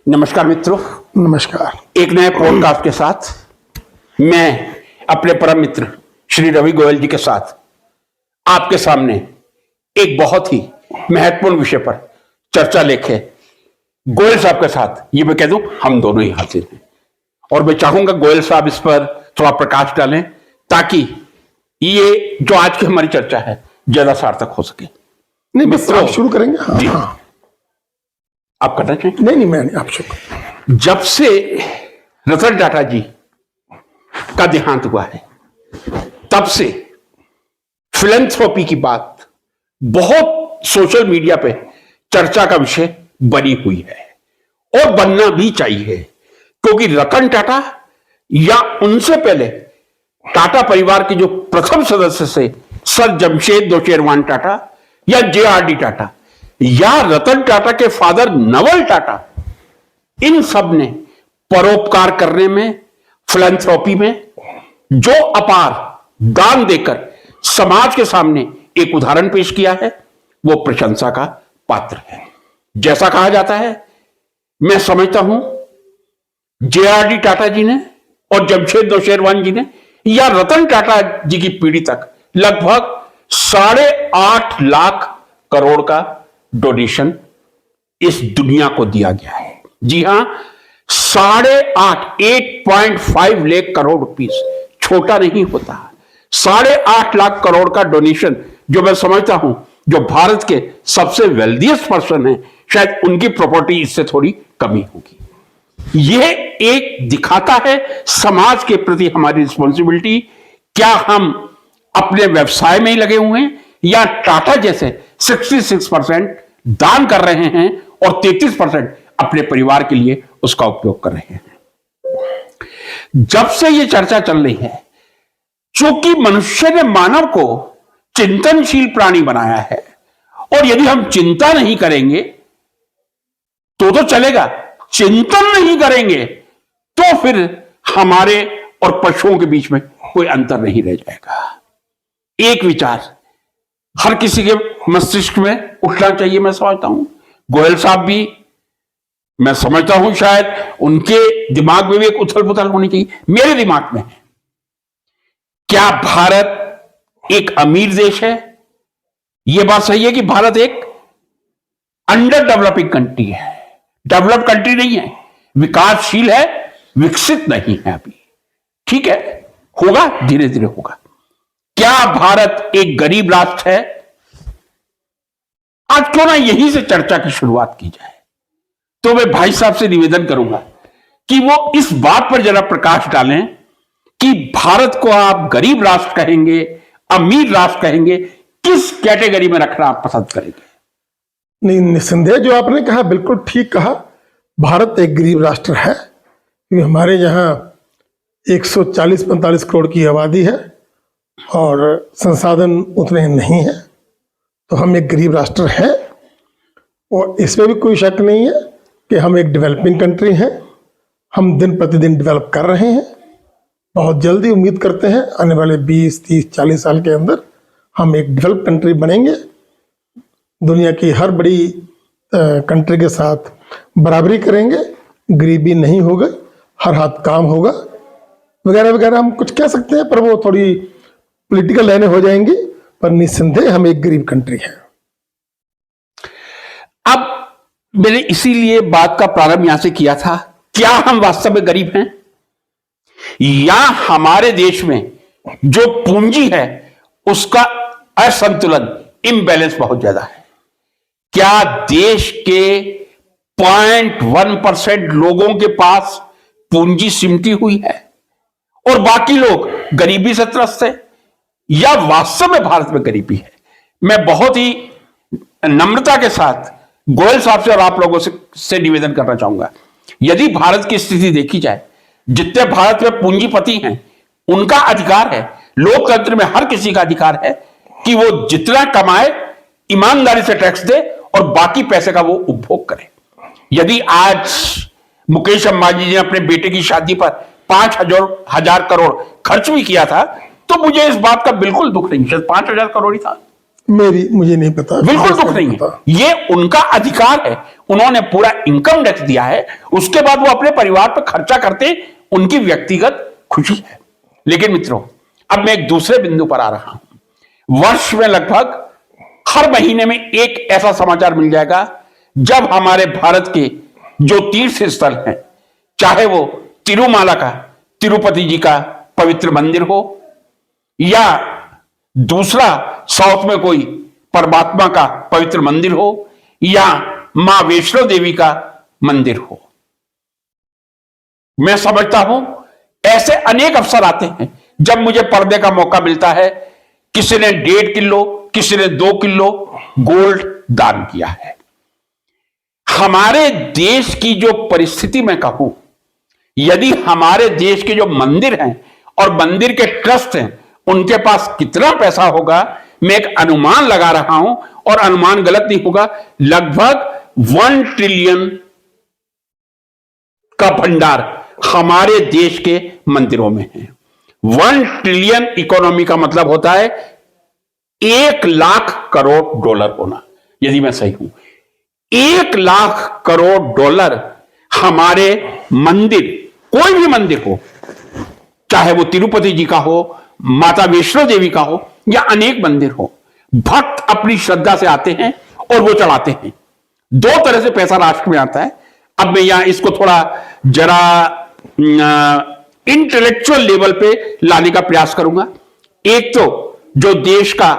नमस्कार मित्रों। नमस्कार। एक नए पॉडकास्ट के साथ मैं अपने परम मित्र श्री रवि गोयल जी के साथ आपके सामने एक बहुत ही महत्वपूर्ण विषय पर चर्चा लेके गोयल साहब के साथ ये मैं कह दूं हम दोनों ही हाजिर हैं और मैं चाहूंगा गोयल साहब इस पर थोड़ा प्रकाश डालें ताकि ये जो आज की हमारी चर्चा है ज्यादा सार्थक हो सके। नहीं मित्रों, आप शुरू करेंगे? हाँ। आप करना चाहिए? नहीं, मैं आप शुरू। जब से रतन टाटा जी का देहांत हुआ है तब से फिलैंथ्रोपी की बात बहुत सोशल मीडिया पे चर्चा का विषय बनी हुई है और बनना भी चाहिए, क्योंकि रतन टाटा या उनसे पहले टाटा परिवार के जो प्रथम सदस्य से सर जमशेद नौशेरवान टाटा या JRD टाटा या रतन टाटा के फादर नवल टाटा, इन सब ने परोपकार करने में, फिलैंथ्रोपी में जो अपार दान देकर समाज के सामने एक उदाहरण पेश किया है वो प्रशंसा का पात्र है। जैसा कहा जाता है, मैं समझता हूं JRD टाटा जी ने और जमशेद नौशेरवान जी ने या रतन टाटा जी की पीढ़ी तक लगभग 8.5 लाख करोड़ का डोनेशन इस दुनिया को दिया गया है। जी हां, 8.5 लाख करोड़ रुपीस छोटा नहीं होता। 8.5 लाख करोड़ का डोनेशन, जो मैं समझता हूं जो भारत के सबसे वेल्दियस्ट पर्सन है, शायद उनकी प्रॉपर्टी इससे थोड़ी कमी होगी। यह एक दिखाता है समाज के प्रति हमारी रिस्पॉन्सिबिलिटी। क्या हम अपने व्यवसाय में ही लगे हुए हैं या टाटा जैसे 66% दान कर रहे हैं और 33% अपने परिवार के लिए उसका उपयोग कर रहे हैं। जब से यह चर्चा चल रही है, चूंकि मनुष्य ने मानव को चिंतनशील प्राणी बनाया है और यदि हम चिंता नहीं करेंगे तो चलेगा, चिंतन नहीं करेंगे तो फिर हमारे और पशुओं के बीच में कोई अंतर नहीं रह जाएगा। एक विचार हर किसी के मस्तिष्क में उठना चाहिए, मैं समझता हूं गोयल साहब भी, मैं समझता हूं शायद उनके दिमाग में भी एक उथल पुथल होनी चाहिए, मेरे दिमाग में है। क्या भारत एक अमीर देश है? यह बात सही है कि भारत एक अंडर डेवलपिंग कंट्री है, डेवलप्ड कंट्री नहीं है, विकासशील है, विकसित नहीं है अभी। ठीक है, होगा, धीरे धीरे होगा। क्या भारत एक गरीब राष्ट्र है? आज क्यों ना यहीं से चर्चा की शुरुआत की जाए। तो मैं भाई साहब से निवेदन करूंगा कि वो इस बात पर जरा प्रकाश डालें कि भारत को आप गरीब राष्ट्र कहेंगे, अमीर राष्ट्र कहेंगे, किस कैटेगरी में रखना आप पसंद करेंगे? नहीं, निस्संदेह जो आपने कहा बिल्कुल ठीक कहा। भारत एक गरीब राष्ट्र है क्योंकि हमारे यहाँ 140-45 करोड़ की आबादी है और संसाधन उतने नहीं है, तो हम एक गरीब राष्ट्र हैं और इसमें भी कोई शक नहीं है कि हम एक डेवलपिंग कंट्री हैं। हम दिन प्रतिदिन डेवलप कर रहे हैं। बहुत जल्दी उम्मीद करते हैं आने वाले 20, 30, 40 साल के अंदर हम एक डेवलप कंट्री बनेंगे। दुनिया की हर बड़ी कंट्री के साथ बराबरी करेंगे, गरीबी नहीं होगा, हर हाथ काम होगा, वगैरह वगैरह। हम कुछ कह सकते हैं पर वो थोड़ी पॉलिटिकल लाइनें हो जाएंगी, पर निस्संदेह हम एक गरीब कंट्री है। अब मैंने इसीलिए बात का प्रारंभ यहां से किया था, क्या हम वास्तव में गरीब हैं या हमारे देश में जो पूंजी है उसका असंतुलन, इम्बैलेंस बहुत ज्यादा है? क्या देश के 0.1% लोगों के पास पूंजी सिमटी हुई है और बाकी लोग गरीबी से त्रस्त है, या वास्तव में भारत में गरीबी है? मैं बहुत ही नम्रता के साथ गोयल साहब से और आप लोगों से निवेदन करना चाहूंगा, यदि भारत की स्थिति देखी जाए, जितने भारत में पूंजीपति हैं उनका अधिकार है, लोकतंत्र में हर किसी का अधिकार है कि वो जितना कमाए ईमानदारी से टैक्स दे और बाकी पैसे का वो उपभोग करे। यदि आज मुकेश अंबानी जी ने अपने बेटे की शादी पर 5,000 करोड़ खर्च भी किया था तो मुझे इस बात का बिल्कुल दुख नहीं, शायद 5,000 करोड़ ही था, मुझे नहीं पता, बिल्कुल दुख नहीं है, ये उनका अधिकार है। उन्होंने पूरा इनकम टैक्स दिया है, उसके बाद वो अपने परिवार पर खर्चा करते, उनकी व्यक्तिगत खुशी है। लेकिन मित्रों, अब मैं एक दूसरे बिंदु पर आ रहा हूं। वर्ष में लगभग हर महीने में एक ऐसा समाचार मिल जाएगा जब हमारे भारत के जो तीर्थ स्थल हैं, चाहे वो तिरुमाला का तिरुपति जी का पवित्र मंदिर हो, या दूसरा साउथ में कोई परमात्मा का पवित्र मंदिर हो, या मां वैष्णो देवी का मंदिर हो, मैं समझता हूं ऐसे अनेक अवसर आते हैं जब मुझे पर्दे का मौका मिलता है। किसी ने 1.5 किलो, किसी ने 2 किलो गोल्ड दान किया है। हमारे देश की जो परिस्थिति मैं कहूं, यदि हमारे देश के जो मंदिर हैं और मंदिर के ट्रस्ट हैं, उनके पास कितना पैसा होगा, मैं एक अनुमान लगा रहा हूं और अनुमान गलत नहीं होगा, लगभग 1 ट्रिलियन का भंडार हमारे देश के मंदिरों में है। 1 ट्रिलियन इकोनॉमी का मतलब होता है 1 लाख करोड़ डॉलर होना, यदि मैं सही हूं। 1 लाख करोड़ डॉलर हमारे मंदिर, कोई भी मंदिर हो, चाहे वो तिरुपति जी का हो, माता वैष्णो देवी का हो, या अनेक मंदिर हो, भक्त अपनी श्रद्धा से आते हैं और वो चढ़ाते हैं। 2 तरह से पैसा राष्ट्र में आता है। अब मैं यहां इसको थोड़ा जरा इंटेलेक्चुअल लेवल पे लाने का प्रयास करूंगा। एक तो जो देश का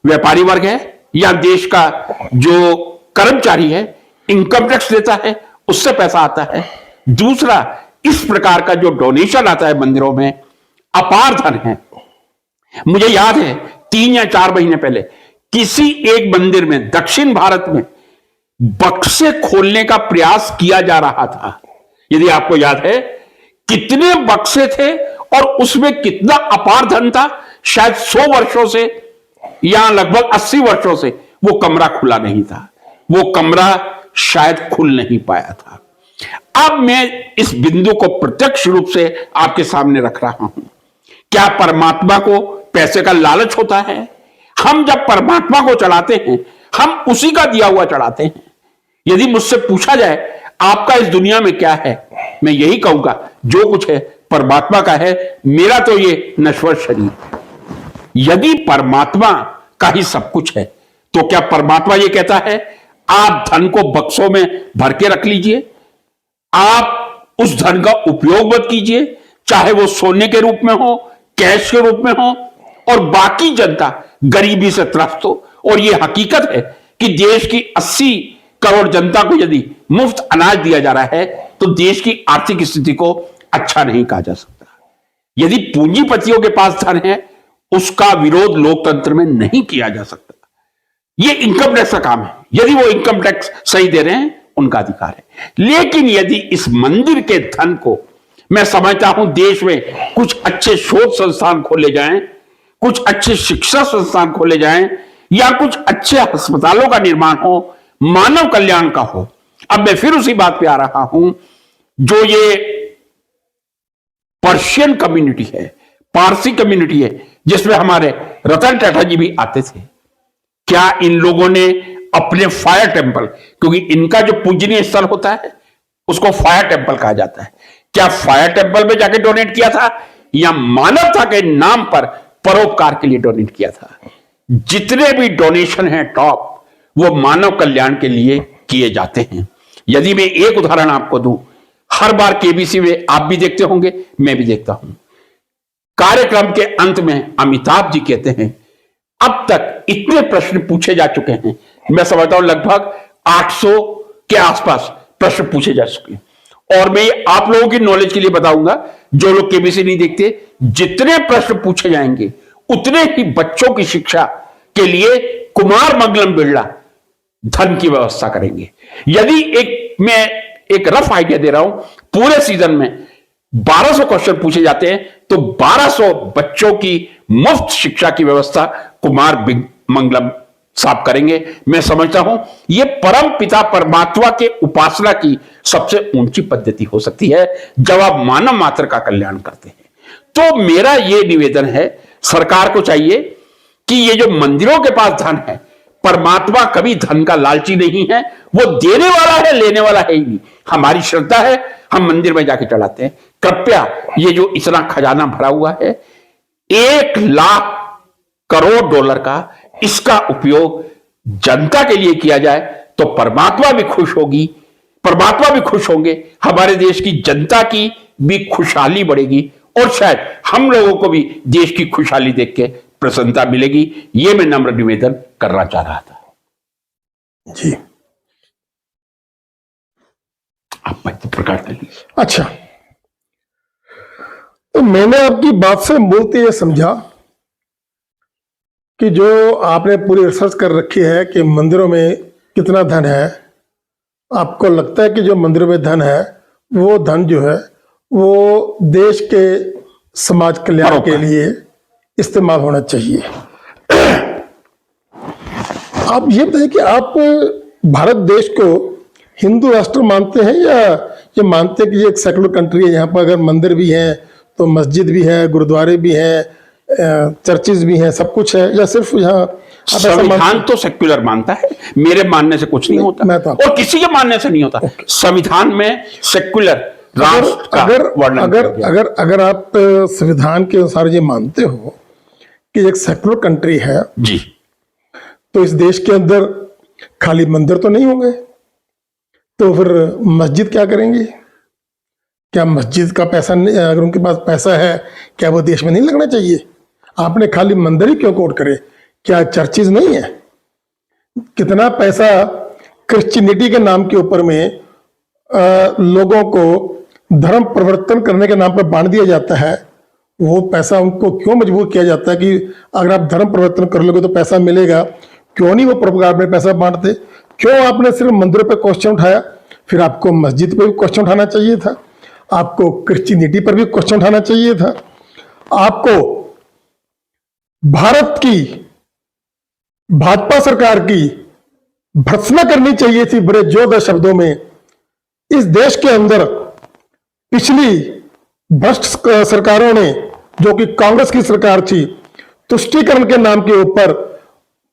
व्यापारी वर्ग है या देश का जो कर्मचारी है, इनकम टैक्स देता है, उससे पैसा आता है। दूसरा, इस प्रकार का जो डोनेशन आता है मंदिरों में, अपार धन है। मुझे याद है 3 या 4 महीने पहले किसी एक मंदिर में दक्षिण भारत में बक्से खोलने का प्रयास किया जा रहा था। यदि आपको याद है, कितने बक्से थे और उसमें कितना अपार धन था। शायद 100 वर्षों से या लगभग 80 वर्षों से वो कमरा खुला नहीं था, वो कमरा शायद खुल नहीं पाया था। अब मैं इस बिंदु को प्रत्यक्ष रूप से आपके सामने रख रहा हूं। क्या परमात्मा को पैसे का लालच होता है? हम जब परमात्मा को चढ़ाते हैं, हम उसी का दिया हुआ चढ़ाते हैं। यदि मुझसे पूछा जाए आपका इस दुनिया में क्या है, मैं यही कहूंगा जो कुछ है परमात्मा का है, मेरा तो ये नश्वर शरीर है। यदि परमात्मा का ही सब कुछ है, तो क्या परमात्मा ये कहता है आप धन को बक्सों में भर के रख लीजिए, आप उस धन का उपयोग मत कीजिए, चाहे वो सोने के रूप में हो, कैश के रूप में हो, और बाकी जनता गरीबी से त्रस्त हो। और ये हकीकत है कि देश की 80 करोड़ जनता को यदि मुफ्त अनाज दिया जा रहा है, तो देश की आर्थिक स्थिति को अच्छा नहीं कहा जा सकता। यदि पूंजीपतियों के पास धन है, उसका विरोध लोकतंत्र में नहीं किया जा सकता। ये इनकम टैक्स का काम है। यदि वो इनकम टैक्स सही दे रहे हैं, उनका अधिकार है। लेकिन यदि इस मंदिर के धन को, मैं समझता हूं देश में कुछ अच्छे शोध संस्थान खोले जाएं, कुछ अच्छे शिक्षा संस्थान खोले जाएं, या कुछ अच्छे अस्पतालों का निर्माण हो, मानव कल्याण का हो। अब मैं फिर उसी बात पे आ रहा हूं, जो ये पर्शियन कम्युनिटी है, पारसी कम्युनिटी है, जिसमें हमारे रतन टाटा जी भी आते थे। क्या इन लोगों ने अपने फायर टेम्पल, क्योंकि इनका जो पूजनीय स्थल होता है उसको फायर टेम्पल कहा जाता है, क्या फायर टेम्पल में जाके डोनेट किया था, या मानवता के नाम पर परोपकार के लिए डोनेट किया था? जितने भी डोनेशन हैं टॉप, वो मानव कल्याण के लिए किए जाते हैं। यदि मैं एक उदाहरण आपको दूं, हर बार केबीसी में आप भी देखते होंगे, मैं भी देखता हूं, कार्यक्रम के अंत में अमिताभ जी कहते हैं अब तक इतने प्रश्न पूछे जा चुके हैं, मैं समझता हूं लगभग 800 के आसपास प्रश्न पूछे जा चुके हैं। और मैं आप लोगों की नॉलेज के लिए बताऊंगा, जो लोग केबीसी नहीं देखते, जितने प्रश्न पूछे जाएंगे उतने ही बच्चों की शिक्षा के लिए कुमार मंगलम बिरला धन की व्यवस्था करेंगे। यदि मैं एक रफ आइडिया दे रहा हूं, पूरे सीजन में 1200 क्वेश्चन पूछे जाते हैं, तो 1200 बच्चों की मुफ्त शिक्षा की व्यवस्था कुमार मंगलम साहब करेंगे। मैं समझता हूं यह परम पिता परमात्मा के उपासना की सबसे ऊंची पद्धति हो सकती है, जब आप मानव मात्र का कल्याण करते हैं। तो मेरा यह निवेदन है, सरकार को चाहिए कि ये जो मंदिरों के पास धन है, परमात्मा कभी धन का लालची नहीं है, वो देने वाला है, लेने वाला है ही नहीं। हमारी श्रद्धा है, हम मंदिर में जाके चढ़ाते हैं। कृपया ये जो इतना खजाना भरा हुआ है, 1,00,000 करोड़ डॉलर का, इसका उपयोग जनता के लिए किया जाए तो परमात्मा भी खुश होगी, परमात्मा भी खुश होंगे, हमारे देश की जनता की भी खुशहाली बढ़ेगी और शायद हम लोगों को भी देश की खुशहाली देख के प्रसन्नता मिलेगी। ये मैं नम्र निवेदन करना चाह रहा था। जी, आप मत प्रकाश करिए। अच्छा, तो मैंने आपकी बात से मूलतः ये समझा कि जो आपने पूरी रिसर्च कर रखी है कि मंदिरों में कितना धन है, आपको लगता है कि जो मंदिरों में धन है वो धन जो है वो देश के समाज कल्याण के लिए इस्तेमाल होना चाहिए। आप ये बताइए कि आप भारत देश को हिंदू राष्ट्र मानते हैं या ये मानते हैं कि ये एक सेकुलर कंट्री है, यहाँ पर अगर मंदिर भी है तो मस्जिद भी है, गुरुद्वारे भी है, चर्चेज भी हैं, सब कुछ है, या सिर्फ यहाँ संविधान तो सेक्युलर मानता है, मेरे मानने से कुछ नहीं होता तो और किसी के मानने से नहीं होता। संविधान में सेक्युलर राष्ट्र का वर्णन अगर आप संविधान के अनुसार ये मानते हो कि एक सेक्युलर कंट्री है जी, तो इस देश के अंदर खाली मंदिर तो नहीं होंगे, तो फिर मस्जिद क्या करेंगे? क्या मस्जिद का पैसा नहीं, अगर उनके पास पैसा है, क्या वो देश में नहीं लगना चाहिए? आपने खाली मंदिर ही क्यों कोट करे? क्या चर्चेज नहीं है? कितना पैसा क्रिश्चियनिटी के नाम के ऊपर में लोगों को धर्म परिवर्तन करने के नाम पर बांट दिया जाता है। वो पैसा उनको क्यों मजबूर किया जाता है कि अगर आप धर्म परिवर्तन कर लोगे तो पैसा मिलेगा? क्यों नहीं वो परोपकार में पैसा बांटते? क्यों आपने सिर्फ मंदिरों पे क्वेश्चन उठाया? फिर आपको मस्जिद पे भी क्वेश्चन उठाना चाहिए था, आपको क्रिश्चियनिटी पर भी क्वेश्चन उठाना चाहिए था, आपको भारत की भाजपा सरकार की भर्त्सना करनी चाहिए थी बड़े जोरदार शब्दों में। इस देश के अंदर पिछली भ्रष्ट सरकारों ने, जो कि कांग्रेस की सरकार थी, तुष्टीकरण के नाम के ऊपर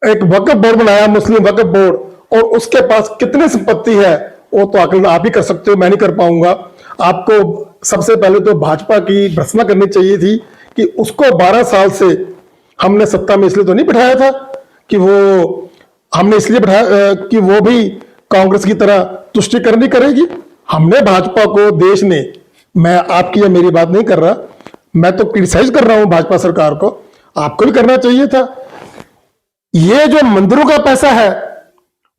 एक वक्फ बोर्ड बनाया, मुस्लिम वक्फ बोर्ड, और उसके पास कितनी संपत्ति है वो तो आकलन आप ही कर सकते हो, मैं नहीं कर पाऊंगा। आपको सबसे पहले तो भाजपा की भर्त्सना करनी चाहिए थी कि उसको 12 साल से हमने सत्ता में इसलिए तो नहीं बिठाया था कि वो, हमने इसलिए बिठाया कि वो भी कांग्रेस की तरह तुष्टीकरण करेगी। हमने भाजपा को, देश ने, मैं आपकी या मेरी बात नहीं कर रहा, मैं तो क्रिटिसाइज कर रहा हूं भाजपा सरकार को, आपको भी करना चाहिए था। ये जो मंदिरों का पैसा है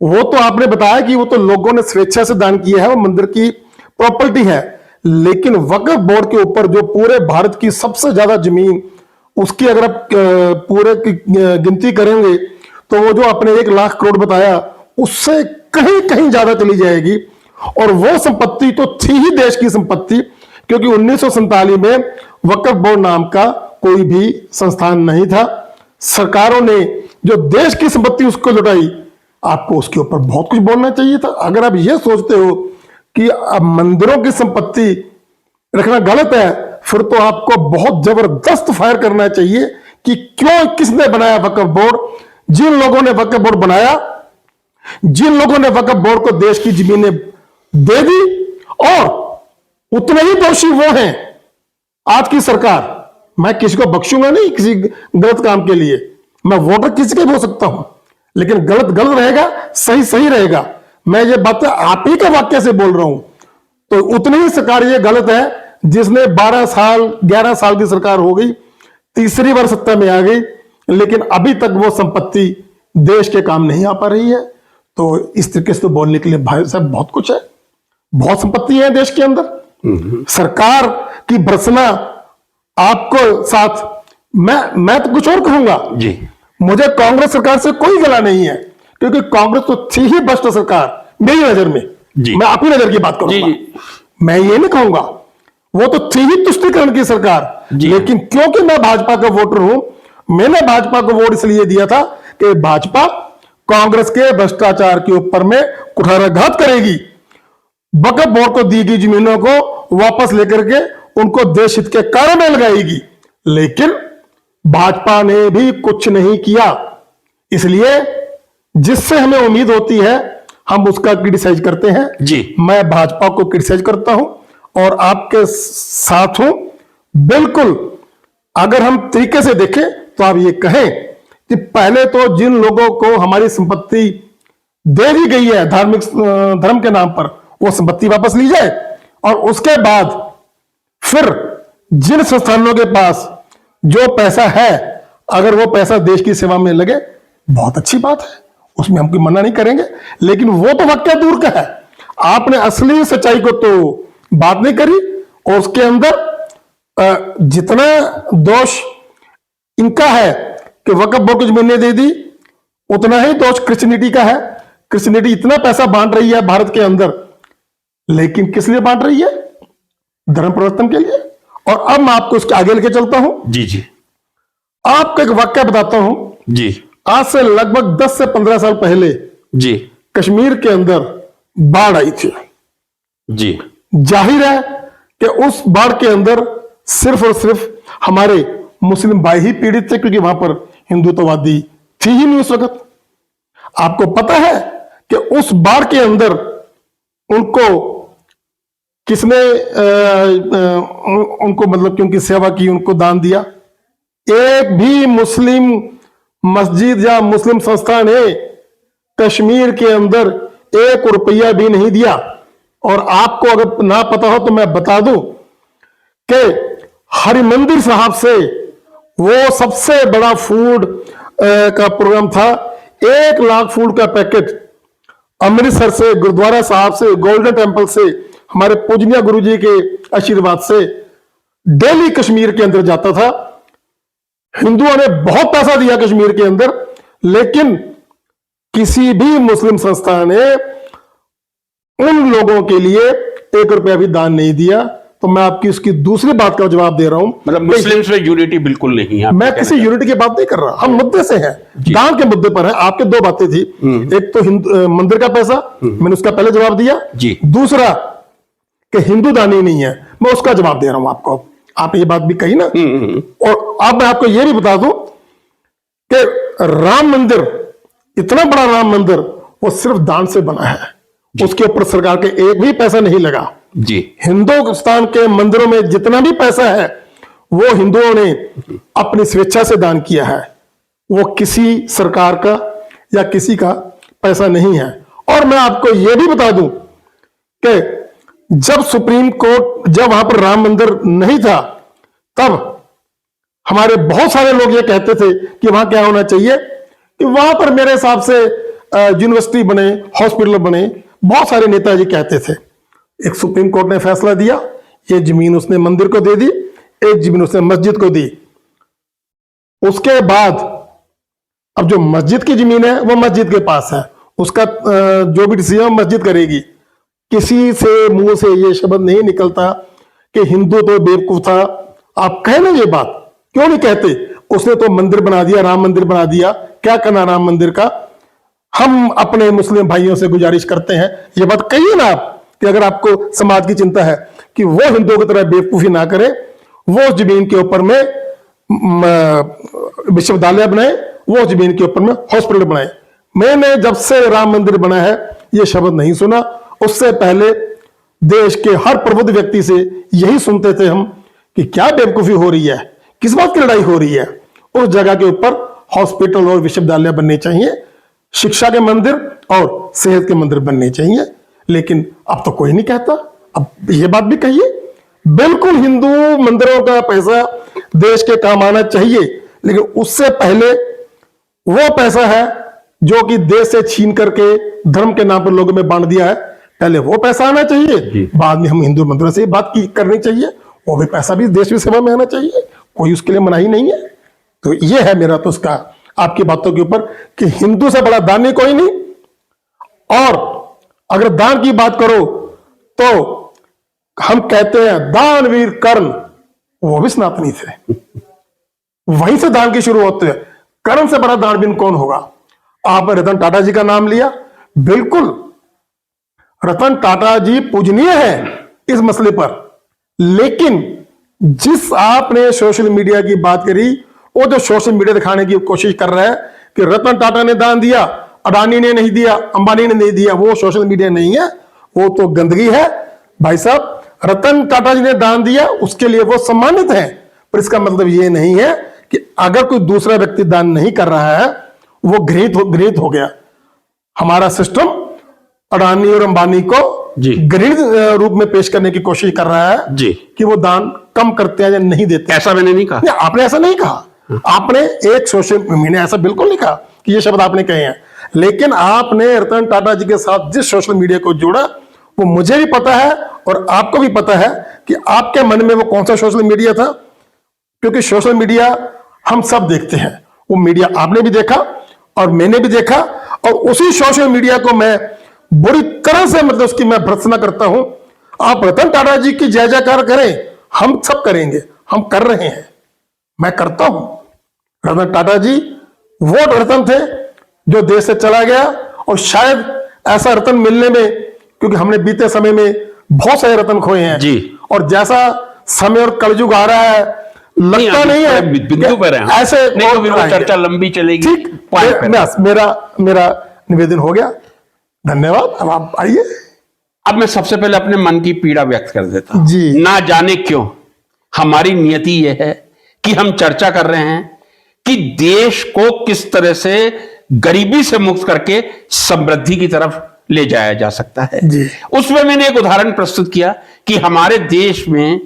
वो तो आपने बताया कि वो तो लोगों ने स्वेच्छा से दान किया है, वो मंदिर की प्रॉपर्टी है, लेकिन वक्फ बोर्ड के ऊपर जो पूरे भारत की सबसे ज्यादा जमीन, उसकी अगर आप पूरे की गिनती करेंगे तो वो जो आपने 1,00,000 करोड़ बताया उससे कहीं कहीं ज्यादा चली जाएगी। और वो संपत्ति तो थी ही देश की संपत्ति, क्योंकि 1947 में वक्फ बोर्ड नाम का कोई भी संस्थान नहीं था। सरकारों ने जो देश की संपत्ति उसको लुटाई, आपको उसके ऊपर बहुत कुछ बोलना चाहिए था। अगर आप ये सोचते हो कि अब मंदिरों की संपत्ति रखना गलत है, फिर तो आपको बहुत जबरदस्त फायर करना चाहिए कि क्यों, किसने बनाया वक्फ बोर्ड? जिन लोगों ने वक्फ बोर्ड बनाया, जिन लोगों ने वक्फ बोर्ड को देश की जमीनें दे दी, और उतने ही दोषी वो हैं आज की सरकार। मैं किसी को बख्शूंगा नहीं किसी गलत काम के लिए, मैं वोटर किसी के भी हो सकता हूं, लेकिन गलत गलत रहेगा, सही सही रहेगा। मैं ये बात आप ही के वाक्य से बोल रहा हूं। तो उतनी ही सरकार ये गलत है जिसने 12 साल 11 साल की सरकार हो गई, तीसरी बार सत्ता में आ गई, लेकिन अभी तक वो संपत्ति देश के काम नहीं आ पा रही है। तो इस तरीके से तो बोलने के लिए भाई साहब बहुत कुछ है, बहुत संपत्ति है देश के अंदर। सरकार की भर्त्सना आपको साथ, मैं तो कुछ और कहूंगा जी, मुझे कांग्रेस सरकार से कोई गला नहीं है, क्योंकि कांग्रेस तो थी ही भ्रष्ट सरकार मेरी नजर में। मैं अपनी नजर की बात करूंगा, मैं ये नहीं कहूंगा, वो तो थी ही तुष्टीकरण की सरकार। लेकिन क्योंकि मैं भाजपा का वोटर हूं, मैंने भाजपा को वोट इसलिए दिया था कि भाजपा कांग्रेस के भ्रष्टाचार के ऊपर में कुठाराघात करेगी, वक्फ बोर्ड को दी गई जमीनों को वापस लेकर के उनको देश हित के कार्य में लगाएगी। लेकिन भाजपा ने भी कुछ नहीं किया, इसलिए जिससे हमें उम्मीद होती है हम उसका क्रिटिसाइज करते हैं। जी। मैं भाजपा को क्रिटिसाइज करता हूं और आपके साथ हूं बिल्कुल। अगर हम तरीके से देखें तो आप ये कहें कि पहले तो जिन लोगों को हमारी संपत्ति दे दी गई है धार्मिक धर्म के नाम पर, वो संपत्ति वापस ली जाए, और उसके बाद फिर जिन संस्थानों के पास जो पैसा है अगर वो पैसा देश की सेवा में लगे, बहुत अच्छी बात है, उसमें हम कोई मना नहीं करेंगे। लेकिन वो तो वाक्य दूर का है, आपने असली सच्चाई को तो बात नहीं करी। और उसके अंदर जितना दोष इनका है कि वक्फ बोर्ड को जमीनें दे दी, उतना ही दोष क्रिश्चियनिटी का है। क्रिश्चियनिटी इतना पैसा बांट रही है भारत के अंदर, लेकिन किस लिए बांट रही है? धर्म परिवर्तन के लिए। और अब मैं आपको इसके आगे लेके चलता हूं। जी जी। आपको एक वाक्य बताता हूं। जी आज से लगभग 10 से 15 साल पहले जी। कश्मीर के अंदर बाढ़ आई थी। जी। जाहिर है कि उस बाढ़ के अंदर सिर्फ और सिर्फ हमारे मुस्लिम भाई ही पीड़ित थे, क्योंकि वहां पर हिंदुत्ववादी थी ही नहीं उस वक्त। आपको पता है कि उस बाढ़ के अंदर उनको किसने उनको मतलब कि उनकी सेवा की, उनको दान दिया? एक भी मुस्लिम मस्जिद या मुस्लिम संस्था ने कश्मीर के अंदर 1 रुपया भी नहीं दिया। और आपको अगर ना पता हो तो मैं बता दूं कि हरिमंदिर साहब से वो सबसे बड़ा फूड का प्रोग्राम था। 1 लाख फूड का पैकेट अमृतसर से, गुरुद्वारा साहब से, गोल्डन टेम्पल से, हमारे पूजनीय गुरु जी के आशीर्वाद से डेली कश्मीर के अंदर जाता था। हिंदुओं ने बहुत पैसा दिया कश्मीर के अंदर, लेकिन किसी भी मुस्लिम संस्था ने उन लोगों के लिए 1 रुपया भी दान नहीं दिया। तो मैं आपकी उसकी दूसरी बात का जवाब दे रहा हूं, मतलब मुस्लिम्स में यूनिटी बिल्कुल नहीं है। मैं किसी यूनिटी की बात नहीं कर रहा, हम मुद्दे से हैं, दान के मुद्दे पर है। आपके 2 बातें थी, एक तो मंदिर का पैसा, मैंने उसका पहले जवाब दिया जी। दूसरा कि हिंदू दानी नहीं है, मैं उसका जवाब दे रहा हूं आपको। आपने ये बात भी कही ना। और अब मैं आपको ये भी बता दूं कि राम मंदिर, इतना बड़ा राम मंदिर, वो सिर्फ दान से बना है, उसके ऊपर सरकार के एक भी पैसा नहीं लगा जी। हिंदुस्तान के मंदिरों में जितना भी पैसा है वो हिंदुओं ने अपनी स्वेच्छा से दान किया है, वो किसी सरकार का या किसी का पैसा नहीं है। और मैं आपको यह भी बता दूं कि जब सुप्रीम कोर्ट, जब वहां पर राम मंदिर नहीं था, तब हमारे बहुत सारे लोग ये कहते थे कि वहां क्या होना चाहिए, कि वहां पर मेरे हिसाब से यूनिवर्सिटी बने, हॉस्पिटल बने। बहुत सारे नेताजी कहते थे। एक सुप्रीम कोर्ट ने फैसला दिया, ये जमीन उसने मंदिर को दे दी, एक जमीन उसने मस्जिद को दी। उसके बाद अब जो मस्जिद की जमीन है वो मस्जिद के पास है, उसका जो भी डिसीजन मस्जिद करेगी। किसी से मुंह से ये शब्द नहीं निकलता कि हिंदू तो बेवकूफ था। आप कहे ना ये बात, क्यों नहीं कहते? उसने तो मंदिर बना दिया, राम मंदिर बना दिया, क्या करना राम मंदिर का? हम अपने मुस्लिम भाइयों से गुजारिश करते हैं, ये बात कहिए ना आप, कि अगर आपको समाज की चिंता है कि वो हिंदुओं की तरह बेवकूफी ना करे, वो जमीन के ऊपर में विश्वविद्यालय बनाए, वो जमीन के ऊपर में हॉस्पिटल बनाए। मैंने जब से राम मंदिर बना है ये शब्द नहीं सुना। उससे पहले देश के हर प्रबुद्ध व्यक्ति से यही सुनते थे हम कि क्या बेवकूफी हो रही है, किस बात की लड़ाई हो रही है। उस जगह के ऊपर हॉस्पिटल और विश्वविद्यालय बनने चाहिए, शिक्षा के मंदिर और सेहत के मंदिर बनने चाहिए। लेकिन अब तो कोई नहीं कहता। अब ये बात भी कहिए, बिल्कुल हिंदू मंदिरों का पैसा देश के काम आना चाहिए, लेकिन उससे पहले वो पैसा है जो कि देश से छीन करके धर्म के नाम पर लोगों में बांट दिया है, पहले वो पैसा आना चाहिए, बाद में हम हिंदू मंदिरों से बात करनी चाहिए। वो भी पैसा भी देश की सेवा में आना चाहिए, कोई उसके लिए मनाही नहीं है। तो ये है मेरा तो उसका आपकी बातों के ऊपर कि हिंदू से बड़ा दानी कोई नहीं। और अगर दान की बात करो तो हम कहते हैं दानवीर कर्ण, वो भी सनातनी थे, वहीं से दान की शुरू होते हैं। कर्ण से बड़ा दानवीर कौन होगा? आपने रतन टाटा जी का नाम लिया, बिल्कुल रतन टाटा जी पूजनीय है इस मसले पर, लेकिन जिस आपने सोशल मीडिया की बात करी, वो जो सोशल मीडिया दिखाने की कोशिश कर रहा है कि रतन टाटा ने दान दिया अडानी ने नहीं दिया, अंबानी ने नहीं दिया, वो सोशल मीडिया नहीं है, वो तो गंदगी है। भाई साहब, रतन टाटा जी ने दान दिया, उसके लिए वो सम्मानित है, पर इसका मतलब ये नहीं है कि अगर कोई दूसरा व्यक्ति दान नहीं कर रहा है वो घृणित हो गया। हमारा सिस्टम अडानी और अंबानी को जी घृणित रूप में पेश करने की कोशिश कर रहा है जी कि वो दान कम करते हैं या नहीं देते। ऐसा मैंने नहीं कहा। नहीं, आपने ऐसा नहीं कहा। आपने एक सोशल, मैंने ऐसा बिल्कुल नहीं कहा कि ये शब्द आपने कहे हैं, लेकिन आपने रतन टाटा जी के साथ जिस सोशल मीडिया को जोड़ा वो मुझे भी पता है और आपको भी पता है कि आपके मन में वो कौन सा सोशल मीडिया था, क्योंकि सोशल मीडिया हम सब देखते हैं। वो मीडिया आपने भी देखा और मैंने भी देखा, और उसी सोशल मीडिया को मैं बुरी तरह से, मतलब उसकी मैं भर्त्सना करता हूं। आप रतन टाटा जी की जय जयकार करें, हम सब करेंगे, हम कर रहे हैं, मैं करता हूं। रतन टाटा जी वो रतन थे जो देश से चला गया, और शायद ऐसा रतन मिलने में, क्योंकि हमने बीते समय में बहुत सारे रतन खोए हैं जी, और जैसा समय और कलयुग आ रहा है, लगता नहीं है बिंदु पर है ऐसे नहीं तो फिर वो चर्चा लंबी चलेगी। ठीक, मेरा निवेदन हो गया, धन्यवाद। अब आप आइए। अब मैं सबसे पहले अपने मन की पीड़ा व्यक्त कर देता हूं। जी। ना जाने क्यों हमारी नियति यह है कि हम चर्चा कर रहे हैं कि देश को किस तरह से गरीबी से मुक्त करके समृद्धि की तरफ ले जाया जा सकता है। जी। उसमें मैंने एक उदाहरण प्रस्तुत किया कि हमारे देश में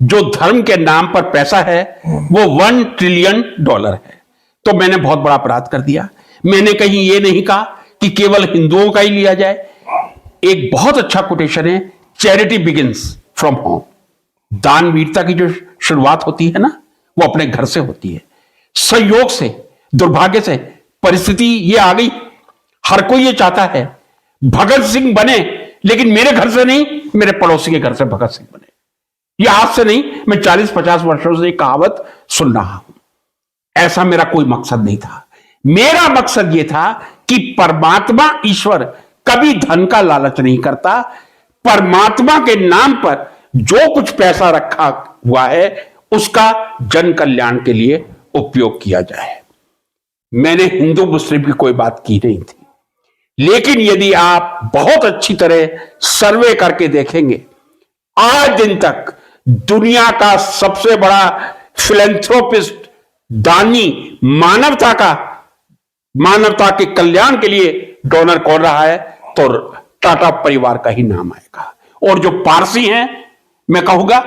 जो धर्म के नाम पर पैसा है वो $1 ट्रिलियन है। तो मैंने बहुत बड़ा अपराध कर दिया। मैंने कहीं ये नहीं कहा कि केवल हिंदुओं का ही लिया जाए। एक बहुत अच्छा कोटेशन है, चैरिटी बिगिंस फ्रॉम होम। दानवीरता की जो शुरुआत होती है ना, वो अपने घर से होती है। संयोग से, दुर्भाग्य से परिस्थिति ये आ गई, हर कोई ये चाहता है भगत सिंह बने, लेकिन मेरे घर से नहीं, मेरे पड़ोसी के घर से भगत सिंह बने। यह आज से नहीं, मैं 40-50 वर्षों से कहावत सुन रहा हूं। ऐसा मेरा कोई मकसद नहीं था। मेरा मकसद यह था कि परमात्मा ईश्वर कभी धन का लालच नहीं करता। परमात्मा के नाम पर जो कुछ पैसा रखा हुआ है उसका जन कल्याण के लिए उपयोग किया जाए। मैंने हिंदू मुस्लिम की कोई बात की नहीं थी, लेकिन यदि आप बहुत अच्छी तरह सर्वे करके देखेंगे, आज दिन तक दुनिया का सबसे बड़ा फिलैंथ्रोपिस्ट, दानी, मानवता के कल्याण के लिए डोनर कौन रहा है, तो टाटा परिवार का ही नाम आएगा। और जो पारसी हैं, मैं कहूंगा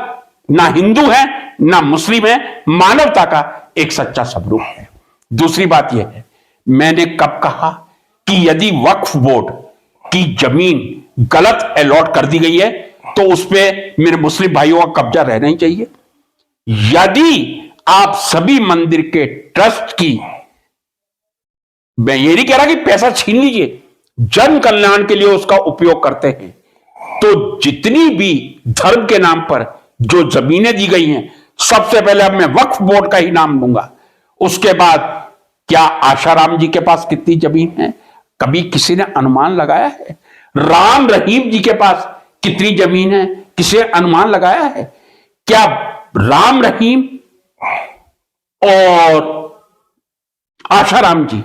ना हिंदू है ना मुस्लिम है, मानवता का एक सच्चा सबरूप है। दूसरी बात यह है, मैंने कब कहा कि यदि वक्फ बोर्ड की जमीन गलत अलॉट कर दी गई है तो उस पर मेरे मुस्लिम भाइयों का कब्जा रहना ही चाहिए। यदि आप सभी मंदिर के ट्रस्ट की, मैं ये नहीं कह रहा कि पैसा छीन लीजिए, जन कल्याण के लिए उसका उपयोग करते हैं, तो जितनी भी धर्म के नाम पर जो जमीनें दी गई हैं, सबसे पहले अब मैं वक्फ बोर्ड का ही नाम लूंगा। उसके बाद क्या आशाराम जी के पास कितनी जमीन है, कभी किसी ने अनुमान लगाया है? राम रहीम जी के पास कितनी जमीन है, किसी ने अनुमान लगाया है? क्या राम रहीम और आशाराम जी,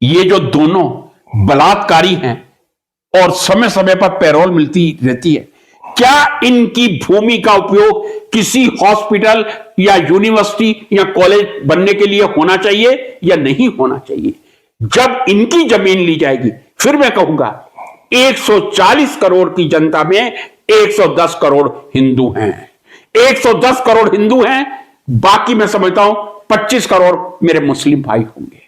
ये जो दोनों बलात्कारी हैं और समय समय पर पैरोल मिलती रहती है, क्या इनकी भूमि का उपयोग किसी हॉस्पिटल या यूनिवर्सिटी या कॉलेज बनने के लिए होना चाहिए या नहीं होना चाहिए? जब इनकी जमीन ली जाएगी, फिर मैं कहूंगा 140 करोड़ की जनता में 110 करोड़ हिंदू हैं। 110 करोड़ हिंदू हैं, बाकी मैं समझता हूं 25 करोड़ मेरे मुस्लिम भाई होंगे।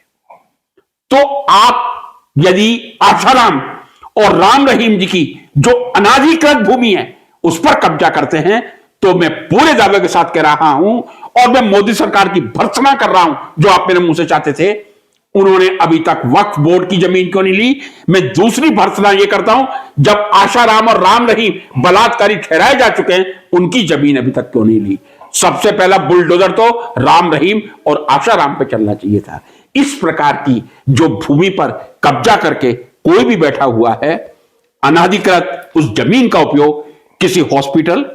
तो आप यदि आशाराम और राम रहीम जी की जो अनाधिकृत भूमि है उस पर कब्जा करते हैं, तो मैं पूरे दावे के साथ कह रहा हूं, और मैं मोदी सरकार की भर्त्सना कर रहा हूं, जो आप मेरे मुंह से चाहते थे, उन्होंने अभी तक वक्फ बोर्ड की जमीन क्यों नहीं ली। मैं दूसरी भर्त्सना यह करता हूं, जब आशाराम और राम रहीम बलात्कारी ठहराए जा चुके हैं, उनकी जमीन अभी तक क्यों नहीं ली। सबसे पहला बुलडोजर तो राम रहीम और आशाराम पे चलना चाहिए था। इस प्रकार की जो भूमि पर कब्जा करके कोई भी बैठा हुआ है, अनाधिकृत उस जमीन का उपयोग किसी हॉस्पिटल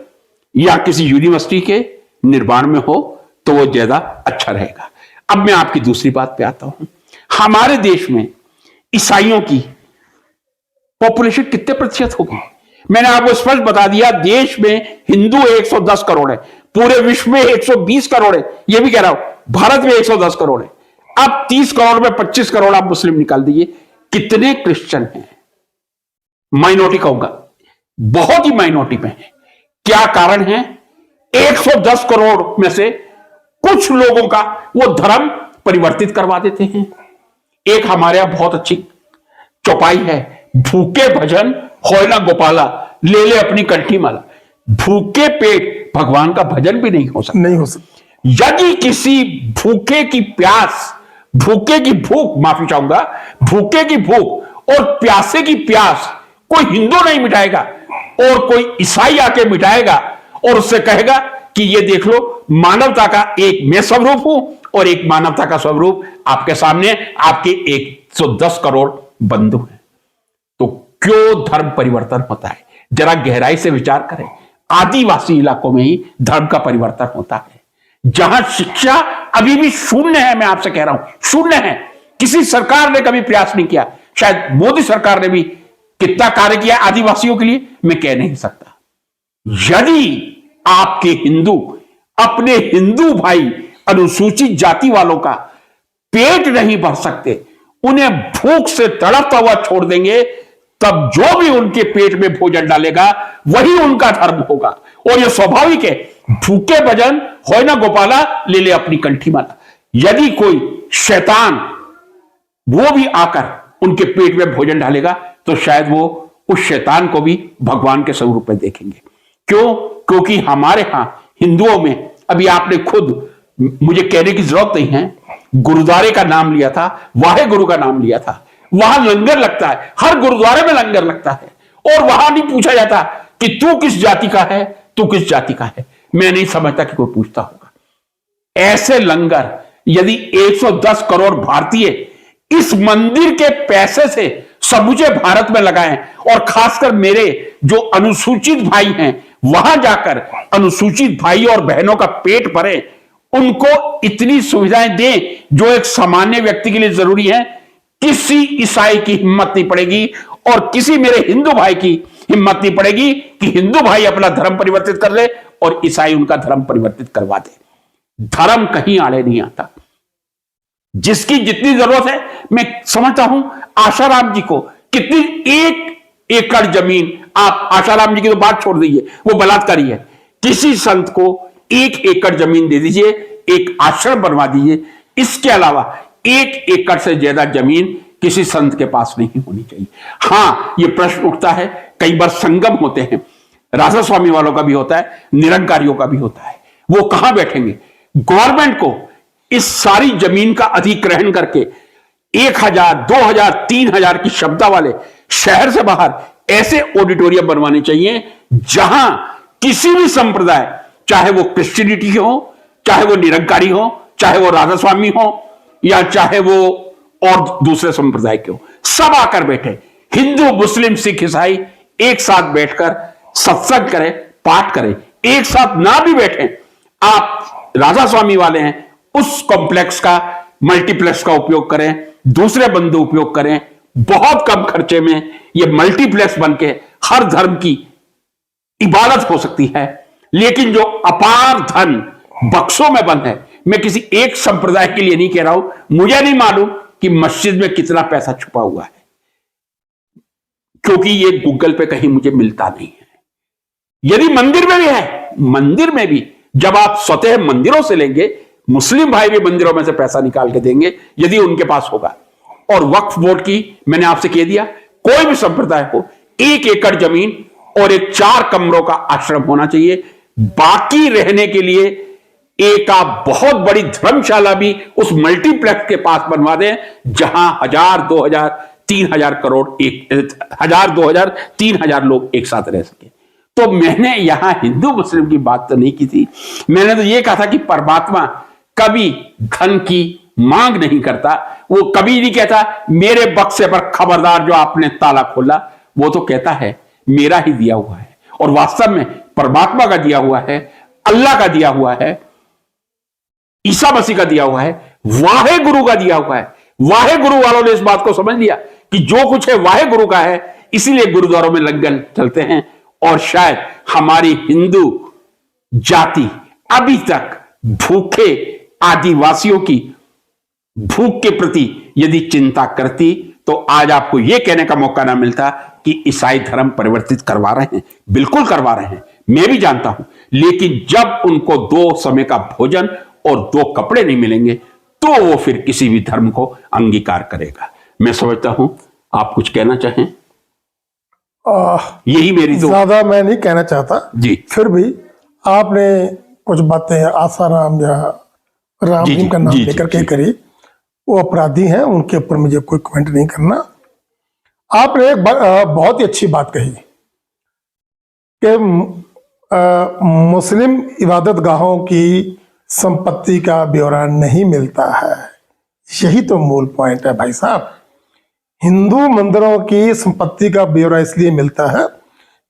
या किसी यूनिवर्सिटी के निर्माण में हो तो वो ज्यादा अच्छा रहेगा। अब मैं आपकी दूसरी बात पे आता हूं। हमारे देश में ईसाइयों की पॉपुलेशन कितने प्रतिशत होगी? मैंने आपको स्पष्ट बता दिया, देश में हिंदू 110 करोड़ है, पूरे विश्व में 120 करोड़ है, यह भी कह रहा हूं भारत में 110 करोड़ है। अब 30 करोड़ में 25 करोड़ आप मुस्लिम निकाल दीजिए, कितने क्रिश्चियन हैं? माइनॉरिटी कहूंगा, बहुत ही माइनॉरिटी में है। क्या कारण है? 110 करोड़ में से कुछ लोगों का वो धर्म परिवर्तित करवा देते हैं। एक हमारे यहां बहुत अच्छी चौपाई है, भूखे भजन होय ना गोपाला, ले ले अपनी कंठी माला। भूखे पेट भगवान का भजन भी नहीं हो सकता, नहीं हो सकता। यदि किसी भूखे की प्यास, भूखे की भूख, माफी चाहूंगा, भूखे की भूख और प्यासे की प्यास कोई हिंदू नहीं मिटाएगा और कोई ईसाई आके मिटाएगा और उससे कहेगा कि ये देख लो, मानवता का एक मैं स्वरूप हूं और एक मानवता का स्वरूप आपके सामने, आपके 110 करोड़ बंधु हैं। तो क्यों धर्म परिवर्तन होता है? जरा गहराई से विचार करें। आदिवासी इलाकों में ही धर्म का परिवर्तन होता है, जहां शिक्षा अभी भी शून्य है। मैं आपसे कह रहा हूं शून्य है। किसी सरकार ने कभी प्रयास नहीं किया, शायद मोदी सरकार ने भी कितना कार्य किया आदिवासियों के लिए मैं कह नहीं सकता। यदि आपके हिंदू अपने हिंदू भाई अनुसूचित जाति वालों का पेट नहीं भर सकते, उन्हें भूख से तड़पता हुआ छोड़ देंगे, तब जो भी उनके पेट में भोजन डालेगा वही उनका धर्म होगा। और यह स्वाभाविक है, भूखे भजन होय ना गोपाला, ले ले अपनी कंठी माला। यदि कोई शैतान वो भी आकर उनके पेट में भोजन डालेगा तो शायद वो उस शैतान को भी भगवान के स्वरूप में देखेंगे। क्यों? क्योंकि हमारे यहां हिंदुओं में, अभी आपने खुद मुझे कहने की जरूरत नहीं है, गुरुद्वारे का नाम लिया था, वाहे गुरु का नाम लिया था। वहां लंगर लगता है, हर गुरुद्वारे में लंगर लगता है, और वहां नहीं पूछा जाता कि तू किस जाति का है, तू किस जाति का है। मैं नहीं समझता कि कोई पूछता होगा। ऐसे लंगर यदि 110 करोड़ भारतीय इस मंदिर के पैसे से समूचे भारत में लगाएं, और खासकर मेरे जो अनुसूचित भाई हैं वहां जाकर अनुसूचित भाई और बहनों का पेट भरे, उनको इतनी सुविधाएं दें जो एक सामान्य व्यक्ति के लिए जरूरी है, किसी ईसाई की हिम्मत नहीं पड़ेगी और किसी मेरे हिंदू भाई की हिम्मत नहीं पड़ेगी कि हिंदू भाई अपना धर्म परिवर्तित कर ले और ईसाई उनका धर्म परिवर्तित करवा दे। धर्म कहीं आड़े नहीं आता। जिसकी जितनी जरूरत है, मैं समझता हूं आशाराम जी को कितनी 1 एकड़ जमीन, आप आशाराम जी की तो बात छोड़ दीजिए, वो बलात्कारी है, किसी संत को 1 एकड़ जमीन दे दीजिए, एक आश्रम बनवा दीजिए। इसके अलावा 1 एकड़ से ज्यादा जमीन किसी संत के पास नहीं होनी चाहिए। हां, यह प्रश्न उठता है, कई बार संगम होते हैं, राधा स्वामी वालों का भी होता है, निरंकारियों का भी होता है, वो कहां बैठेंगे? गवर्नमेंट को इस सारी जमीन का अधिग्रहण करके 1000, 2000, 3000 की क्षमता वाले शहर से बाहर ऐसे ऑडिटोरियम बनवाने चाहिए जहां किसी भी संप्रदाय, चाहे वो क्रिश्चियनिटी हो, चाहे वो निरंकारी हो, चाहे वो राधा स्वामी हो, या चाहे वो और दूसरे संप्रदाय के हो, सब आकर बैठे। हिंदू, मुस्लिम, सिख, ईसाई एक साथ बैठकर सत्संग करें, पाठ करें। एक साथ ना भी बैठे, आप राधा स्वामी वाले हैं, उस कॉम्प्लेक्स का, मल्टीप्लेक्स का उपयोग करें, दूसरे बंधु उपयोग करें। बहुत कम खर्चे में यह मल्टीप्लेक्स बनके हर धर्म की इबादत हो सकती है। लेकिन जो अपार धन बक्सों में बंद है, मैं किसी एक संप्रदाय के लिए नहीं कह रहा हूं, मुझे नहीं मालूम कि मस्जिद में कितना पैसा छुपा हुआ है, क्योंकि ये गूगल पे कहीं मुझे मिलता नहीं है। यदि मंदिर में भी है, मंदिर में भी जब आप स्वतः मंदिरों से लेंगे, मुस्लिम भाई भी मंदिरों में से पैसा निकाल के देंगे यदि उनके पास होगा। और वक्फ बोर्ड की मैंने आपसे कह दिया, कोई भी संप्रदाय हो 1 एकड़ जमीन और एक 4 कमरों का आश्रम होना चाहिए। बाकी रहने के लिए एक आप बहुत बड़ी धर्मशाला भी उस मल्टीप्लेक्स के पास बनवा दें, जहां 1000, 2000, 3000 करोड़, 1000, 2000, 3000 लोग एक साथ रह सके। तो मैंने यहां हिंदू मुस्लिम की बात तो नहीं की थी, मैंने तो यह कहा था कि परमात्मा कभी धन की मांग नहीं करता। वो कभी नहीं कहता मेरे बक्से पर खबरदार जो आपने ताला खोला, वो तो कहता है मेरा ही दिया हुआ है। और वास्तव में परमात्मा का दिया हुआ है, अल्लाह का दिया हुआ है, ईसा मसीह का दिया हुआ है, वाहे गुरु का दिया हुआ है। वाहे गुरु वालों ने इस बात को समझ लिया कि जो कुछ है वाहे गुरु का है, इसीलिए गुरुद्वारों में लंगर चलते हैं। और शायद हमारी हिंदू जाति अभी तक भूखे आदिवासियों की भूख के प्रति यदि चिंता करती तो आज आपको यह कहने का मौका ना मिलता कि ईसाई धर्म परिवर्तित करवा रहे हैं। बिल्कुल करवा रहे हैं, मैं भी जानता हूं, लेकिन जब उनको 2 समय का भोजन और 2 कपड़े नहीं मिलेंगे तो वो फिर किसी भी धर्म को अंगीकार करेगा। मैं समझता हूं आप कुछ कहना चाहें। यही मेरी ज्यादा मैं नहीं कहना चाहता जी। फिर भी आपने कुछ बातें आसाराम या राम जी, जी का नाम जी, लेकर जी, के करी, वो अपराधी हैं, उनके ऊपर मुझे कोई कमेंट नहीं करना। आपने एक बहुत ही अच्छी बात कही कि मुस्लिम इबादत गाहों की संपत्ति का ब्यौरा नहीं मिलता है। यही तो मूल पॉइंट है भाई साहब। हिंदू मंदिरों की संपत्ति का ब्यौरा इसलिए मिलता है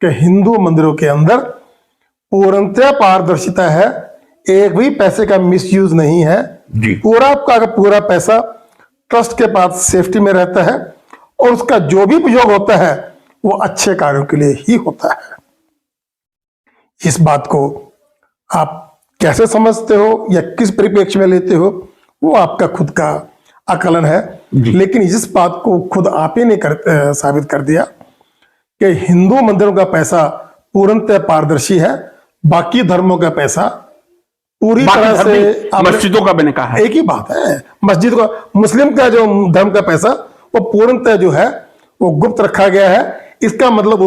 कि हिंदू मंदिरों के अंदर पूर्णतः पारदर्शिता है, एक भी पैसे का मिसयूज नहीं है जी। पूरा का पूरा पैसा ट्रस्ट के पास सेफ्टी में रहता है और उसका जो भी उपयोग होता है वो अच्छे कार्यों के लिए ही होता है। इस बात को आप कैसे समझते हो या किस परिप्रेक्ष्य में लेते हो वो आपका खुद का आकलन है, लेकिन इस बात को खुद आप ही ने साबित कर दिया कि हिंदू मंदिरों का पैसा पूर्णतः पारदर्शी है, बाकी धर्मों का पैसा पूरी तरह से मस्जिदों का मैंने कहा एक ही बात है। मस्जिद का मुस्लिम का जो धर्म का पैसा वो पूर्णतः जो है वो गुप्त रखा गया है। इसका मतलब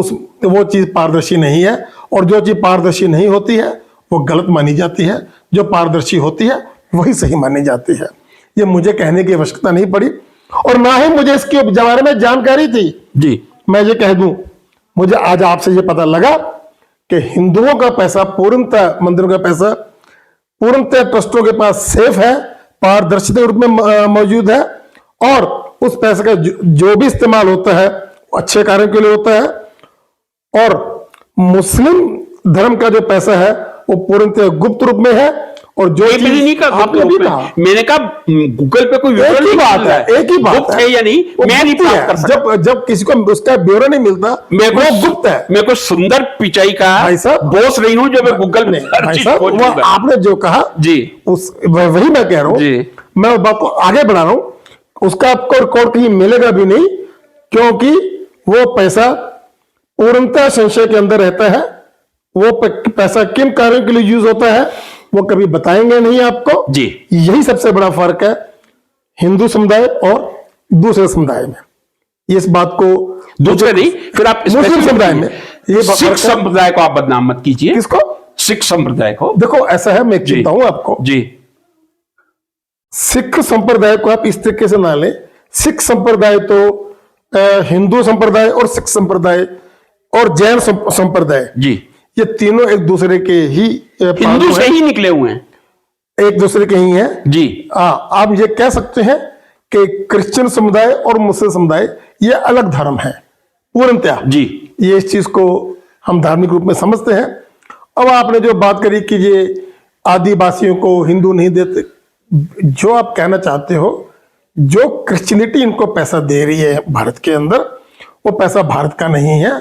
वो चीज पारदर्शी नहीं है, और जो चीज पारदर्शी नहीं होती है वो गलत मानी जाती है, जो पारदर्शी होती है वही सही मानी जाती है। ये मुझे कहने की आवश्यकता नहीं पड़ी और ना ही मुझे इसके बारे में जानकारी थी जी। मैं ये कह दूं, मुझे आज आपसे ये पता लगा कि हिंदुओं का पैसा पूर्णतः, मंदिरों का पैसा पूर्णतः ट्रस्टों के पास सेफ है, पारदर्शी रूप में मौजूद है, और उस पैसे का जो भी इस्तेमाल होता है वो अच्छे कार्यों के लिए होता है। और मुस्लिम धर्म का जो पैसा है वो पूर्णतः गुप्त रूप में है। और जो नहीं कहा, आपने भी कहा, मैंने कहा गूगल पे कोई एक ही बात है, एक ही बात है या नहीं, मैं नहीं प्राप्त कर सकता। जब किसी को उसका ब्यौरा नहीं मिलता मेरे को गुप्त है। मैं कोई सुंदर पिचाई का भाई साहब बोस नहीं हूं जो मैं गूगल में भाई साहब वो आपने जो कहा जी वही मैं कह रहा हूं जी। मैं उस बात को आगे बढ़ा रहा हूं। उसका आपको रिकॉर्ड कहीं मिलेगा भी नहीं, क्योंकि वो पैसा पूर्णतः संशय के अंदर रहता है। वो पैसा किन कार्यों के लिए यूज होता है वो कभी बताएंगे नहीं आपको जी। यही सबसे बड़ा फर्क है हिंदू समुदाय और दूसरे समुदाय में। इस बात को दूसरे नहीं, फिर आप मुस्लिम समुदाय में ये सिख संप्रदाय को आप बदनाम मत कीजिए। किसको? सिख संप्रदाय को। देखो ऐसा है, मैं कहता हूं आपको जी, सिख संप्रदाय को आप इस तरीके से ना लें। सिख संप्रदाय तो हिंदू संप्रदाय और सिख संप्रदाय और जैन संप्रदाय जी, ये तीनों एक दूसरे के ही हिंदू से ही निकले हुए हैं, एक दूसरे के ही हैं जी। आप ये कह सकते हैं कि क्रिश्चियन समुदाय और मुस्लिम समुदाय ये अलग धर्म है पूर्णतः जी। ये इस चीज को हम धार्मिक रूप में समझते हैं। अब आपने जो बात करी कि ये आदिवासियों को हिंदू नहीं देते, जो आप कहना चाहते हो, जो क्रिश्चियनिटी इनको पैसा दे रही है भारत के अंदर, वो पैसा भारत का नहीं है,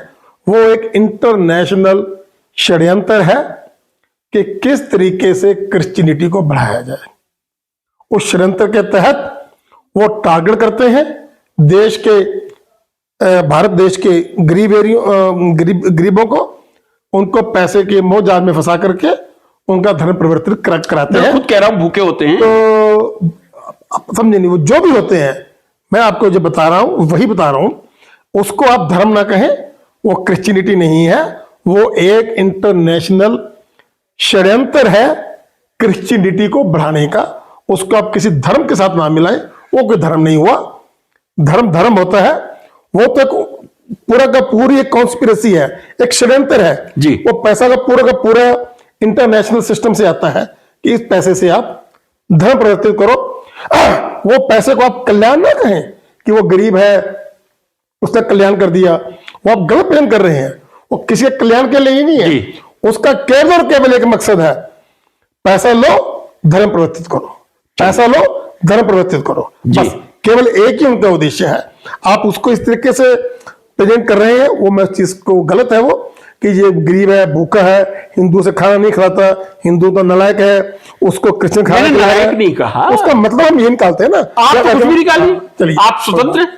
वो एक इंटरनेशनल षड्यंत्र है कि किस तरीके से क्रिश्चियनिटी को बढ़ाया जाए। उस षड्यंत्र के तहत वो टारगेट करते हैं देश के भारत देश के गरीबों को, उनको पैसे के मोह जाल में फंसा करके उनका धर्म परिवर्तित कराते हैं। खुद कह रहा हूं भूखे होते हैं, तो समझे नहीं, वो जो भी होते हैं, मैं आपको जो बता रहा हूं वही बता रहा हूं। उसको आप धर्म ना कहें, वो क्रिश्चियनिटी नहीं है, वो एक इंटरनेशनल षड्यंत्र है क्रिश्चियनिटी को बढ़ाने का। उसको आप किसी धर्म के साथ ना मिलाएं, वो कोई धर्म नहीं हुआ। धर्म होता है, वो तो पूरा का पूरी एक कॉन्स्पिरेसी है, एक षड्यंत्र है जी। वो पैसा का पूरा इंटरनेशनल सिस्टम से आता है कि इस पैसे से आप धर्म परिवर्तित करो। वो पैसे को आप कल्याण ना कहें कि वो गरीब है उसका कल्याण कर दिया, वो आप गलत प्लान कर रहे हैं। वो किसी के कल्याण के लिए ही नहीं है, उसका केवल एक मकसद है, पैसा लो धर्म परिवर्तित करो, पैसा लो धर्म परिवर्तित करो, बस केवल एक ही उनका उद्देश्य है। आप उसको इस तरीके से प्रेजेंट कर रहे हैं, वो मैं चीज को गलत है वो, कि ये गरीब है, भूखा है, हिंदू से खाना नहीं खिलाता, हिंदू तो नालायक है, उसको क्रिश्चियन खाना मैंने खिलाया नालायक है। नहीं कहा। उसका मतलब हम ये निकालते हैं ना, आप क्या तो कहते कुछ भी हैं? निकालिए, चलिए, आप स्वतंत्र हैं।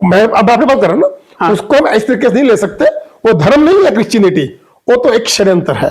मैं अब आपकी बात कर रहा हूं ना, हाँ। उसको हम इस तरीके से नहीं ले सकते। वो धर्म नहीं है क्रिश्चियनिटी, वो तो एक षड्यंत्र है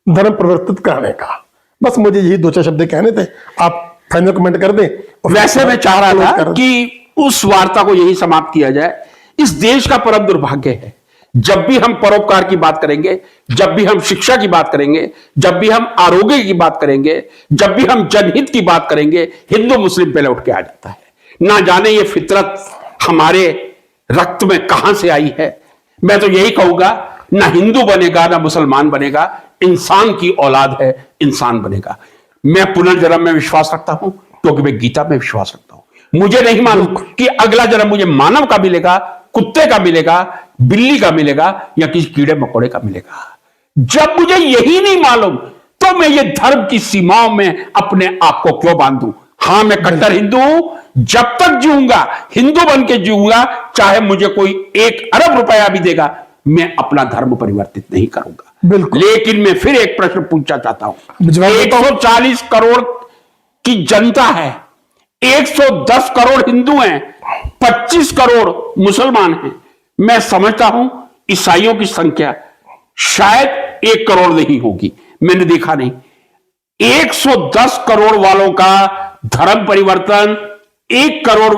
धर्म परिवर्तित कराने का। बस मुझे यही दो चार शब्द कहने थे, आप फाइनल कमेंट कर दें। और वैसे मैं चाह रहा close था कर- कि उस वार्ता को यही समाप्त किया जाए। इस देश का परम दुर्भाग्य है, जब भी हम परोपकार की बात करेंगे, जब भी हम शिक्षा की बात करेंगे, जब भी हम आरोग्य की बात करेंगे, जब भी हम जनहित की बात करेंगे, हिंदू मुस्लिम पहले उठ के आ जाता है। ना जाने ये फितरत हमारे रक्त में कहां से आई है। मैं तो यही कहूंगा, ना हिंदू बनेगा ना मुसलमान बनेगा, इंसान की औलाद है, इंसान बनेगा। मैं पुनर्जन्म में विश्वास रखता हूं, क्योंकि मैं गीता में विश्वास रखता हूं। मुझे नहीं मालूम कि अगला जन्म मुझे मानव का मिलेगा, कुत्ते का मिलेगा, बिल्ली का मिलेगा, या किसी कीड़े मकोड़े का मिलेगा। जब मुझे यही नहीं मालूम, तो मैं ये धर्म की सीमाओं में अपने आप को क्यों बांधूं? हां, मैं कट्टर हिंदू हूं, जब तक जीऊंगा हिंदू बन के जीऊंगा, चाहे मुझे कोई 1 अरब रुपया भी देगा, मैं अपना धर्म परिवर्तित नहीं करूंगा। बिल्कुल। लेकिन मैं फिर एक प्रश्न पूछना चाहता हूं। जवाब देता हूं। 140 करोड़ की जनता है, 110 करोड़ हिंदू हैं, 25 करोड़ मुसलमान हैं। मैं समझता हूं ईसाइयों की संख्या शायद 1 करोड़ नहीं होगी, मैंने देखा नहीं। 110 करोड़ वालों का धर्म परिवर्तन 1 करोड़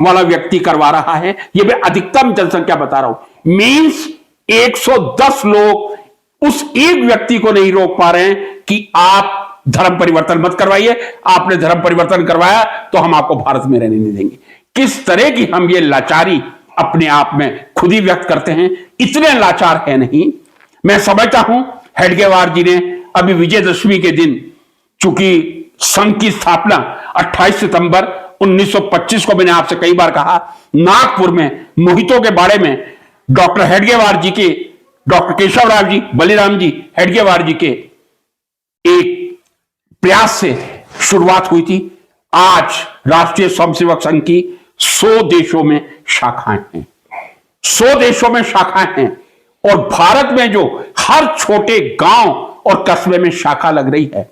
वाला व्यक्ति करवा रहा है। यह मैं अधिकतम जनसंख्या बता रहा हूं। मींस 110 लोग उस एक व्यक्ति को नहीं रोक पा रहे हैं कि आप धर्म परिवर्तन मत करवाइए, आपने धर्म परिवर्तन करवाया तो हम आपको भारत में रहने नहीं देंगे। किस तरह की हम ये लाचारी अपने आप में खुद ही व्यक्त करते हैं, इतने लाचार है नहीं। मैं समझता हूं हेडगेवार जी ने अभी विजयदशमी के दिन, चूंकि संघ की स्थापना 28 सितंबर 1925 को, मैंने आपसे कई बार कहा, नागपुर में मोहितों के बाड़े में डॉक्टर हेडगेवार जी के, डॉक्टर केशवराव जी, बलिराम जी हेडगेवार जी के एक प्रयास से शुरुआत हुई थी। आज राष्ट्रीय स्वयंसेवक संघ की 100 देशों में शाखाएं हैं, 100 देशों में शाखाएं हैं। और भारत में जो हर छोटे गांव और कस्बे में शाखा लग रही है,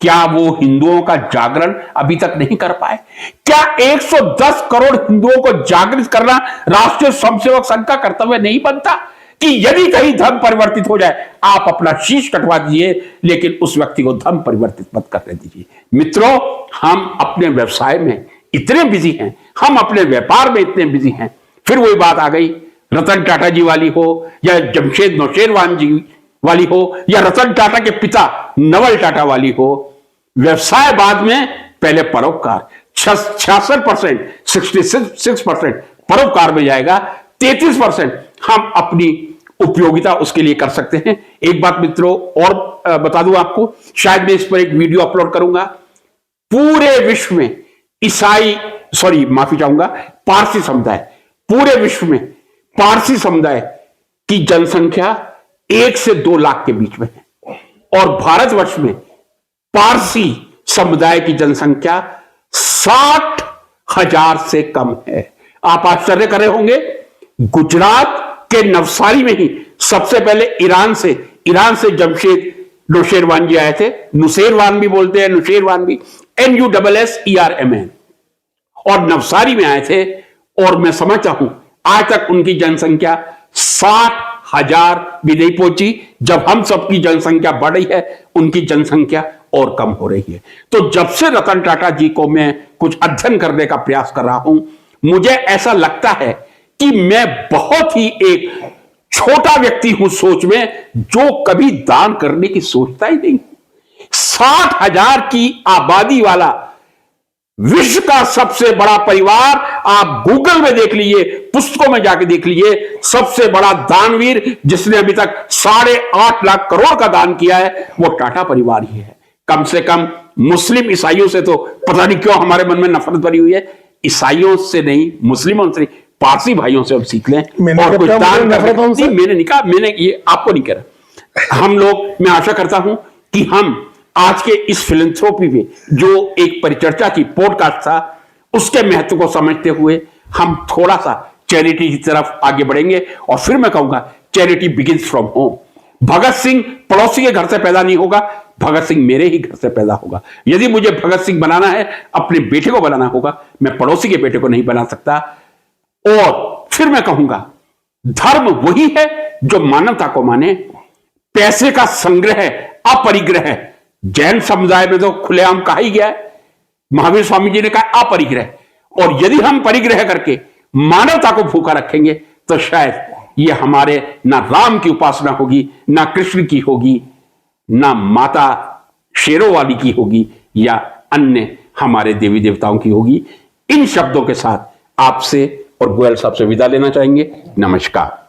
क्या वो हिंदुओं का जागरण अभी तक नहीं कर पाए? क्या 110 करोड़ हिंदुओं को जागृत करना राष्ट्रीय स्वयंसेवक संघ का कर्तव्य नहीं बनता कि यदि कहीं धर्म परिवर्तित हो जाए, आप अपना शीश कटवा दीजिए, लेकिन उस व्यक्ति को धर्म परिवर्तित मत करने दीजिए। मित्रों, हम अपने व्यवसाय में इतने बिजी हैं, हम अपने व्यापार में इतने बिजी हैं, फिर वही बात आ गई, रतन टाटा जी वाली हो, या जमशेद नौशेरवान जी वाली हो, या रतन टाटा के पिता नवल टाटा वाली हो। व्यवसाय बाद में, पहले परोपकार। 66%, 66% परोपकार में जाएगा, 33% हम अपनी उपयोगिता उसके लिए कर सकते हैं। एक बात मित्रों और बता दूं आपको, शायद मैं इस पर एक वीडियो अपलोड करूंगा। पूरे विश्व में माफी चाहूंगा, पारसी समुदाय, पूरे विश्व में पारसी समुदाय की जनसंख्या 1 से 2 लाख के बीच में है, और भारतवर्ष में पारसी समुदाय की जनसंख्या 60,000 से कम है। आप आश्चर्य कर रहे होंगे, गुजरात के नवसारी में ही सबसे पहले ईरान से जमशेद नौशेरवान जी आए थे। नुसेरवान भी बोलते हैं, नुशेरवान भी, NUSSERMAN, और नवसारी में आए थे। और मैं समझता हूं आज तक उनकी जनसंख्या 60,000 भी नहीं पहुंची। जब हम सबकी जनसंख्या बढ़ रही है, उनकी जनसंख्या और कम हो रही है। तो जब से रतन टाटा जी को मैं कुछ अध्ययन करने का प्रयास कर रहा हूं, मुझे ऐसा लगता है कि मैं बहुत ही एक छोटा व्यक्ति हूं सोच में, जो कभी दान करने की सोचता ही नहीं। 60,000 की आबादी वाला विश्व का सबसे बड़ा परिवार, आप गूगल में देख लीजिए, पुस्तकों में जाके देख लीजिए, सबसे बड़ा दानवीर जिसने अभी तक 8.5 लाख करोड़ का दान किया है, वो टाटा परिवार ही है। कम से कम मुस्लिम ईसाइयों से तो पता नहीं क्यों हमारे मन में नफरत भरी हुई है। ईसाइयों से नहीं, मुस्लिमों से, पारसी भाइयों से हम सीख लें और कुछ दान करें। मैंने नहीं कहा, मैंने ये आपको नहीं कह रहा। हम लोग, मैं आशा करता हूं कि हम आज के इस फिलैंथ्रोपी में, जो एक परिचर्चा की पॉडकास्ट था, उसके महत्व को समझते हुए हम थोड़ा सा चैरिटी की तरफ आगे बढ़ेंगे। और फिर मैं कहूंगा charity begins from home. Bhagat Singh पड़ोसी के घर से पैदा नहीं होगा, भगत सिंह मेरे ही घर से पैदा होगा। यदि मुझे भगत सिंह बनाना है, अपने बेटे को बनाना होगा, मैं पड़ोसी के बेटे को नहीं बना सकता। और फिर मैं कहूंगा धर्म वही है जो मानवता को माने, पैसे का संग्रह अपरिग्रह। जैन समुदाय में तो खुलेआम कहा ही गया है, महावीर स्वामी जी ने कहा अपरिग्रह। और यदि हम परिग्रह करके मानवता को भूखा रखेंगे तो शायद ये हमारे ना राम की उपासना होगी, ना कृष्ण की होगी, ना माता शेरों वाली की होगी, या अन्य हमारे देवी देवताओं की होगी। इन शब्दों के साथ आपसे और गोयल साहब से विदा लेना चाहेंगे। नमस्कार।